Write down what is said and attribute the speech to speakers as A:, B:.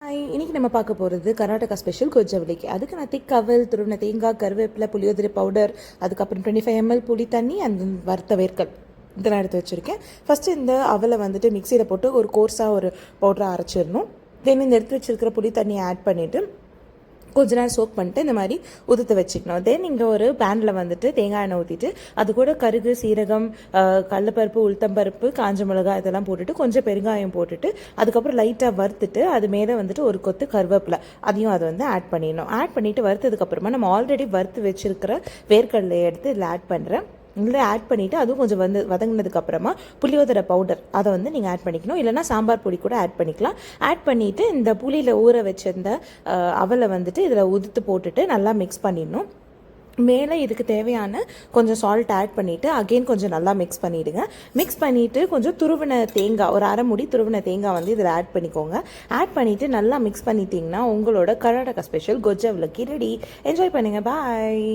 A: இன்னைக்கு நம்ம பார்க்க போகிறது கர்நாடகா ஸ்பெஷல் கொஜ்ஜவலிக்கு. அதுக்கு நான் திக் அவல், துருவின தேங்காய், கருவேப்பிலை, புளியோதரை பவுடர், அதுக்கப்புறம் 25 ml புளி தண்ணி, அந்த வறுத்த வேர்க்கல் இதெல்லாம் எடுத்து வச்சுருக்கேன். ஃபஸ்ட்டு இந்த அவலை வந்துட்டு மிக்சியில் போட்டு ஒரு கோர்ஸாக ஒரு பவுடராக அரைச்சிடணும். தென் இந்த எடுத்து வச்சுருக்கிற புளி தண்ணியை ஆட் பண்ணிவிட்டு கொஞ்ச நேரம் சோக் பண்ணிட்டு இந்த மாதிரி உதுத்து வச்சுக்கணும். தென் இங்கே ஒரு பேனில் வந்துட்டு தேங்காய் எண்ணெய் ஊற்றிட்டு அது கூட கருகு, சீரகம், கடலப்பருப்பு, உளுத்தம்பருப்பு, காஞ்ச மிளகாய் இதெல்லாம் போட்டுட்டு கொஞ்சம் பெருங்காயம் போட்டுட்டு அதுக்கப்புறம் லைட்டாக வறுத்துட்டு அது மேலே வந்துட்டு ஒரு கொத்து கருவேப்பிலை அதையும் அதை வந்து ஆட் பண்ணிடணும். ஆட் பண்ணிவிட்டு வறுத்ததுக்கப்புறமா நம்ம ஆல்ரெடி வறுத்து வச்சுருக்கிற வேர்க்கடலையை எடுத்து இதில் ஆட் பண்ணுறேன். இதில் ஆட் பண்ணிவிட்டு அதுவும் கொஞ்சம் வதங்கினதுக்கப்புறமா புளியோதரை பவுடர் அதை வந்து நீங்கள் ஆட் பண்ணிக்கணும். இல்லைனா சாம்பார் பொடி கூட ஆட் பண்ணிக்கலாம். ஆட் பண்ணிவிட்டு இந்த புளியில் ஊற வச்சிருந்த அவலை வந்துட்டு இதில் உதுத்து போட்டுட்டு நல்லா மிக்ஸ் பண்ணிடணும். மேலே இதுக்கு தேவையான கொஞ்சம் சால்ட் ஆட் பண்ணிவிட்டு அகெயின் கொஞ்சம் நல்லா மிக்ஸ் பண்ணிவிடுங்க. மிக்ஸ் பண்ணிவிட்டு கொஞ்சம் துருவின தேங்காய், ஒரு அரை முடி துருவின தேங்காய் வந்து இதில் ஆட் பண்ணிக்கோங்க. ஆட் பண்ணிவிட்டு நல்லா மிக்ஸ் பண்ணிட்டீங்கன்னா உங்களோட கர்நாடகா ஸ்பெஷல் கொஜ்ஜவலக்கி ரெடி. என்ஜாய் பண்ணுங்கள். பாய்.